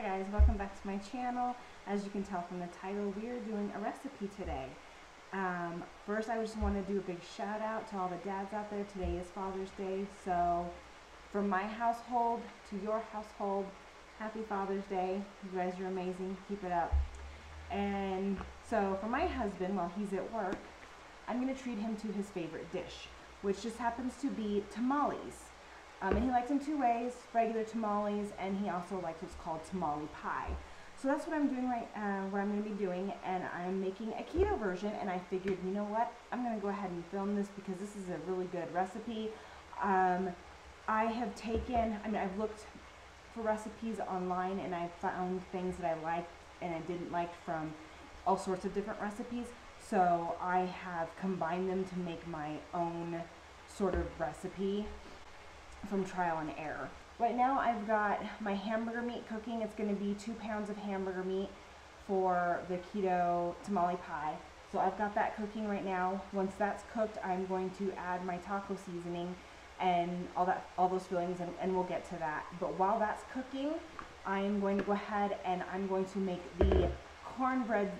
Hi guys, welcome back to my channel. As you can tell from the title, we are doing a recipe today. First, I just want to do a big shout out to all the dads out there. Today is Father's Day, so from my household to your household, happy Father's Day. You guys are amazing. Keep it up. And so for my husband, while he's at work, I'm going to treat him to his favorite dish, which just happens to be tamales. And he likes them two ways, regular tamales, and he also likes what's called tamale pie. So that's what I'm doing what I'm going to be doing, and I'm making a keto version, and I figured, you know what, I'm going to go ahead and film this because this is a really good recipe. I've looked for recipes online, and I found things that I liked and I didn't like from all sorts of different recipes. So I have combined them to make my own sort of recipe from trial and error. Right now I've got my hamburger meat cooking. It's going to be 2 pounds of hamburger meat for the keto tamale pie. So I've got that cooking right now. Once that's cooked, I'm going to add my taco seasoning and all those fillings, and we'll get to that. But while that's cooking, I'm going to go ahead and I'm going to make the cornbread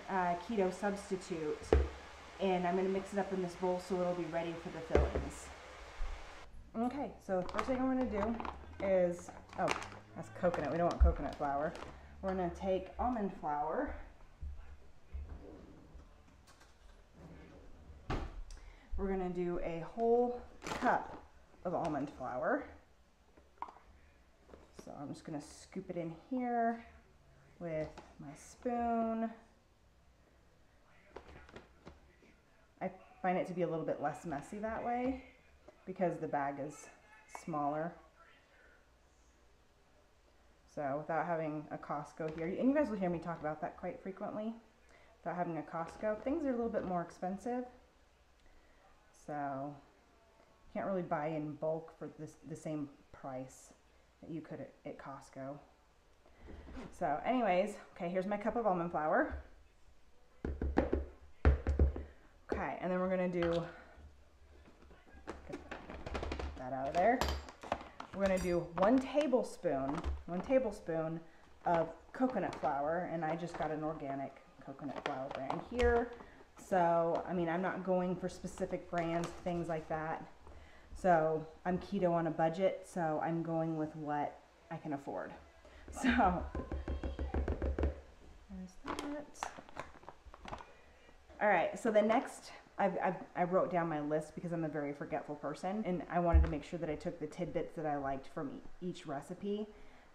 keto substitute, and I'm going to mix it up in this bowl so it'll be ready for the fillings. Okay, so the first thing I'm going to do is, that's coconut. We don't want coconut flour. We're going to take almond flour. We're going to do a whole cup of almond flour. So I'm just going to scoop it in here with my spoon. I find it to be a little bit less messy that way, because the bag is smaller. So without having a Costco here, and you guys will hear me talk about that quite frequently, without having a Costco, things are a little bit more expensive. So you can't really buy in bulk for the same price that you could at Costco. So anyways, okay, here's my cup of almond flour. Okay, and then we're gonna do that out of there. We're going to do 1 tablespoon of coconut flour, and I just got an organic coconut flour brand here. So, I mean, I'm not going for specific brands, things like that. So, I'm keto on a budget, so I'm going with what I can afford. So, there's that. All right, so the next, I wrote down my list because I'm a very forgetful person, and I wanted to make sure that I took the tidbits that I liked from each recipe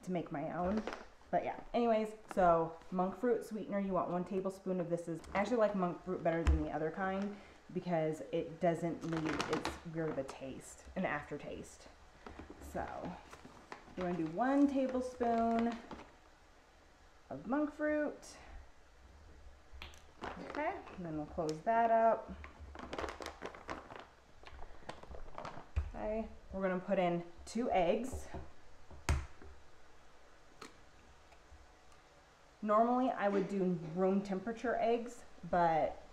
to make my own. But yeah, anyways, so monk fruit sweetener, you want 1 tablespoon of this. I actually like monk fruit better than the other kind because it doesn't leave its weird of a taste, an aftertaste. So you want to do 1 tablespoon of monk fruit. Okay, and then we'll close that up. Okay, we're going to put in 2 eggs. Normally I would do room temperature eggs, but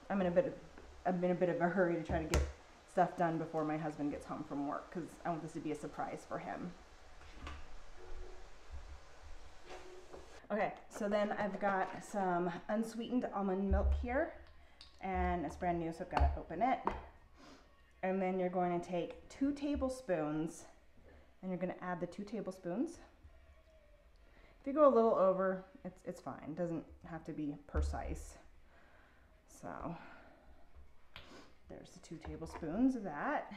I'm in a bit of a hurry to try to get stuff done before my husband gets home from work, because I want this to be a surprise for him. Okay, so then I've got some unsweetened almond milk here, and it's brand new, so I've got to open it. And then you're going to take 2 tablespoons, and you're going to add the 2 tablespoons. If you go a little over, it's fine. It doesn't have to be precise. So there's the 2 tablespoons of that.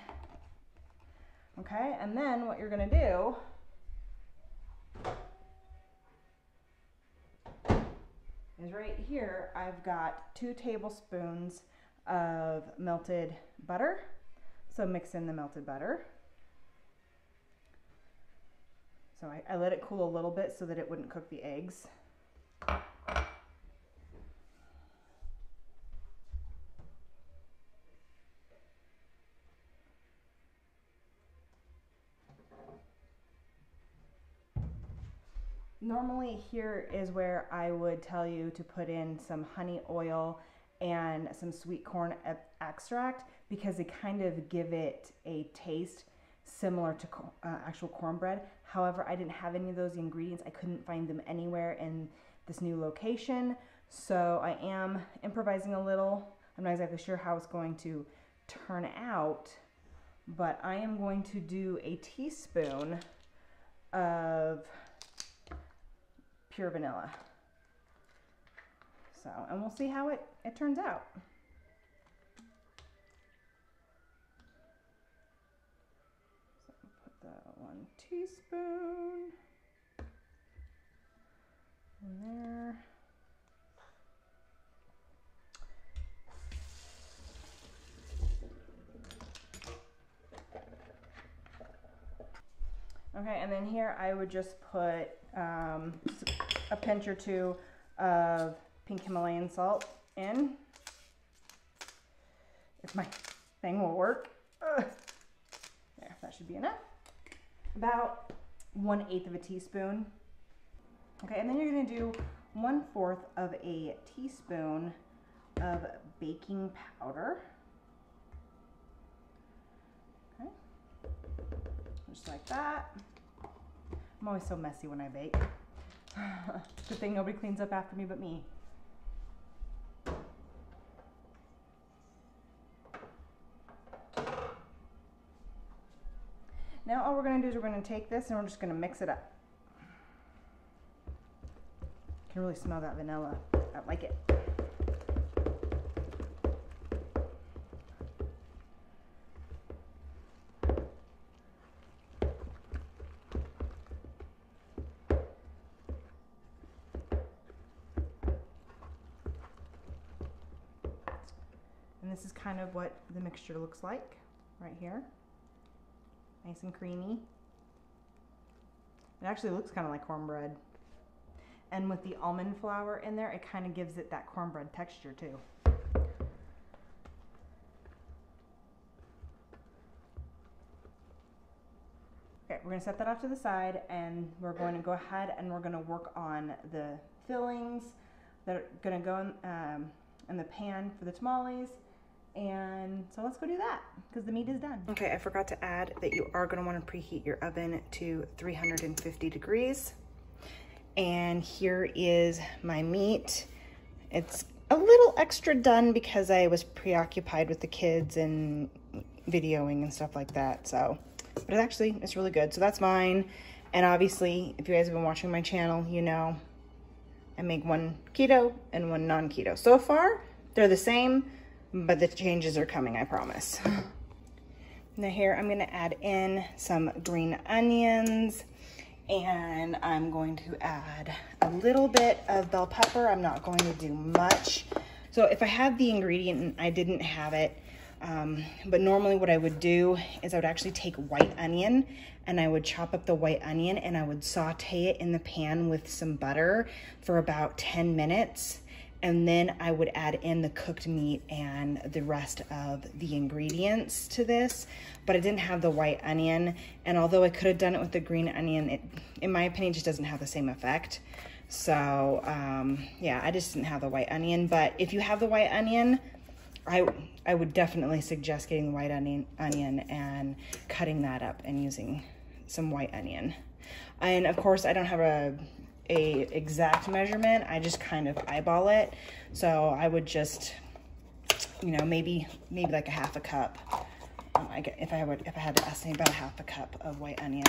Okay, and then what you're going to do is right here, I've got 2 tablespoons of melted butter. So mix in the melted butter. So I let it cool a little bit so that it wouldn't cook the eggs. Normally here is where I would tell you to put in some honey oil and some sweet corn extract, because they kind of give it a taste similar to actual cornbread. However, I didn't have any of those ingredients. I couldn't find them anywhere in this new location. So I am improvising a little. I'm not exactly sure how it's going to turn out, but I am going to do a teaspoon of pure vanilla. So, and we'll see how it turns out. So put the 1 teaspoon in there. Okay, and then here I would just put a pinch or 2 of pink Himalayan salt in. If my thing will work. There, that should be enough. About 1/8 of a teaspoon. Okay, and then you're gonna do 1/4 of a teaspoon of baking powder. Okay, just like that. I'm always so messy when I bake. Good thing nobody cleans up after me but me. Now all we're going to do is we're going to take this and we're just going to mix it up. You can really smell that vanilla. I like it. And this is kind of what the mixture looks like right here. Nice and creamy. It actually looks kind of like cornbread. And with the almond flour in there, it kind of gives it that cornbread texture too. Okay, we're gonna set that off to the side and we're going to go ahead and we're gonna work on the fillings that are gonna go in the pan for the tamales. And so let's go do that because the meat is done. Okay, I forgot to add that you are going to want to preheat your oven to 350 degrees. And here is my meat. It's a little extra done because I was preoccupied with the kids and videoing and stuff like that. So, but it's really good. So that's mine. And obviously, if you guys have been watching my channel, you know I make one keto and one non-keto. So far, they're the same. But the changes are coming, I promise. Now here I'm gonna add in some green onions and I'm going to add a little bit of bell pepper. I'm not going to do much. So if I had the ingredient and I didn't have it, but normally what I would do is I would actually take white onion and I would chop up the white onion and I would saute it in the pan with some butter for about 10 minutes. And then I would add in the cooked meat and the rest of the ingredients to this, but I didn't have the white onion. And although I could have done it with the green onion, it, in my opinion, just doesn't have the same effect. So yeah, I just didn't have the white onion. But if you have the white onion, I would definitely suggest getting the white onion and cutting that up and using some white onion. And of course, I don't have a exact measurement. I just kind of eyeball it. So I would just, you know, maybe like a half a cup. If I had to estimate, about a half a cup of white onion,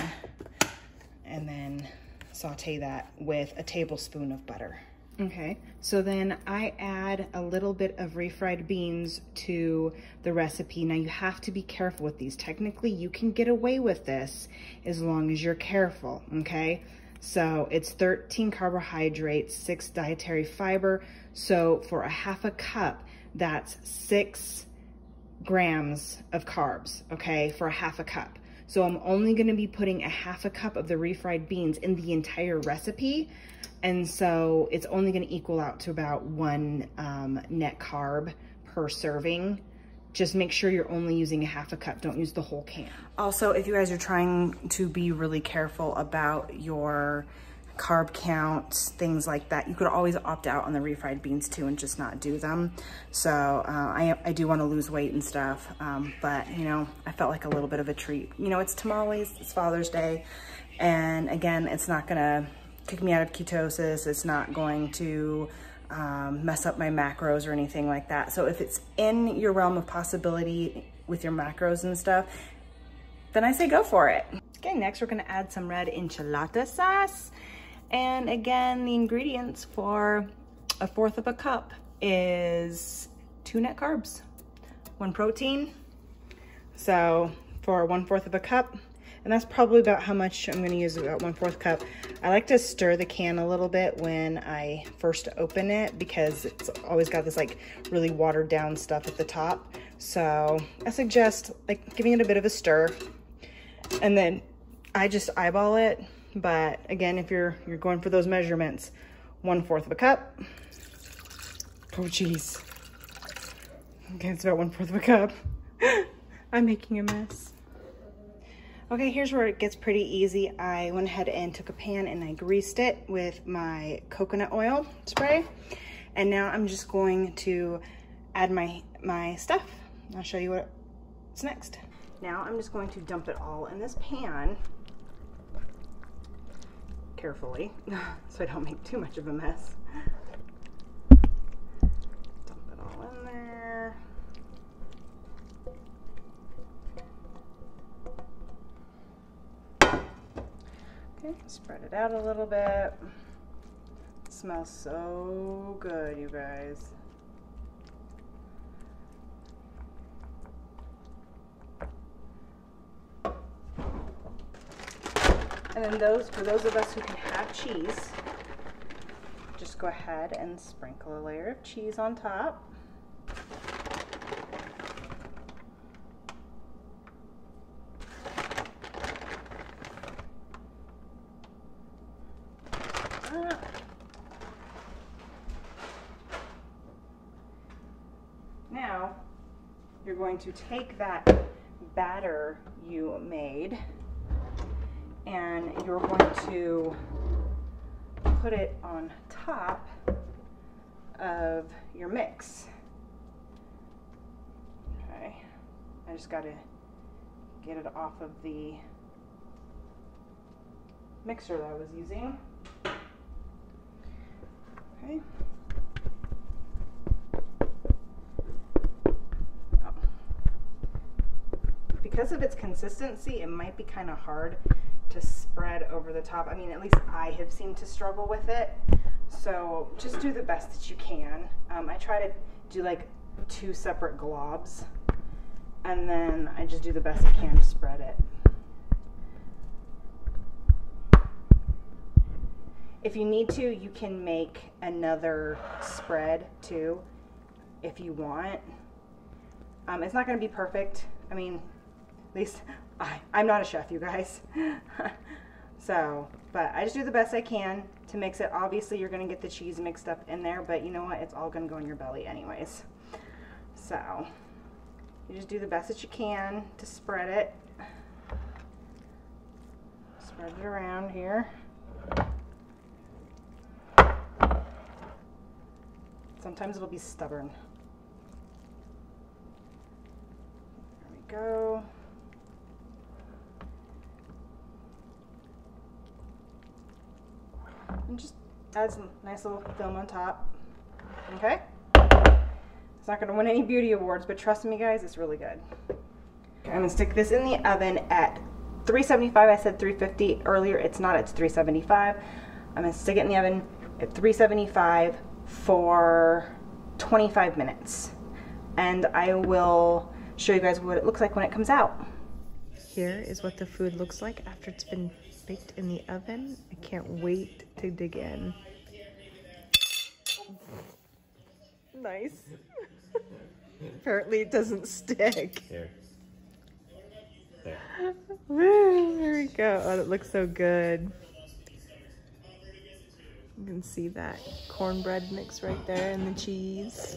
and then saute that with a tablespoon of butter. Okay, so then I add a little bit of refried beans to the recipe. Now you have to be careful with these. Technically, you can get away with this as long as you're careful, okay? So it's 13 carbohydrates, 6 dietary fiber. So for a half a cup, that's 6 grams of carbs, okay, for a half a cup. So I'm only gonna be putting a half a cup of the refried beans in the entire recipe. And so it's only gonna equal out to about 1 net carb per serving. Just make sure you're only using a half a cup. Don't use the whole can. Also, if you guys are trying to be really careful about your carb counts, things like that, you could always opt out on the refried beans too and just not do them. So I do want to lose weight and stuff, but you know, I felt like a little bit of a treat. You know, it's tamales, it's Father's Day, And again, it's not gonna kick me out of ketosis. It's not going to mess up my macros or anything like that. So if it's in your realm of possibility with your macros and stuff, then I say go for it. Okay, next we're gonna add some red enchilada sauce. And again, the ingredients for 1/4 of a cup is 2 net carbs, 1 protein. So for 1/4 of a cup, and that's probably about how much I'm gonna use, about 1/4 cup. I like to stir the can a little bit when I first open it because it's always got this like really watered down stuff at the top. So I suggest like giving it a bit of a stir, and then I just eyeball it. But again, if you're going for those measurements, 1/4 of a cup. Oh geez. Okay, it's about 1/4 of a cup. I'm making a mess. Okay, here's where it gets pretty easy. I went ahead and took a pan and I greased it with my coconut oil spray. And now I'm just going to add my stuff. I'll show you what's next. Now I'm just going to dump it all in this pan carefully so I don't make too much of a mess. Dump it all in there. Okay, spread it out a little bit. It smells so good, you guys. And then for those of us who can have cheese, just go ahead and sprinkle a layer of cheese on top. Now, you're going to take that batter you made and you're going to put it on top of your mix. Okay, I just got to get it off of the mixer that I was using. Okay. Because of its consistency, it might be kind of hard to spread over the top. I mean, at least I have seemed to struggle with it. So just do the best that you can. I try to do like 2 separate globs, and then I just do the best I can to spread it. If you need to, you can make another spread too, if you want. It's not going to be perfect. I mean, at least I'm not a chef, you guys. So, but I just do the best I can to mix it. Obviously, you're going to get the cheese mixed up in there, but you know what? It's all going to go in your belly anyways. So, you just do the best that you can to spread it. Spread it around here. Sometimes it'll be stubborn. There we go. And just add some nice little film on top. Okay? It's not going to win any beauty awards, but trust me guys, it's really good. Okay, I'm going to stick this in the oven at 375. I said 350 earlier. It's not, it's 375. I'm going to stick it in the oven at 375 for 25 minutes. And I will show you guys what it looks like when it comes out. Here is what the food looks like after it's been baked in the oven. I can't wait to dig in. Nice. Apparently it doesn't stick. Here. There. Woo, there we go. Oh, it looks so good. You can see that cornbread mix right there and the cheese.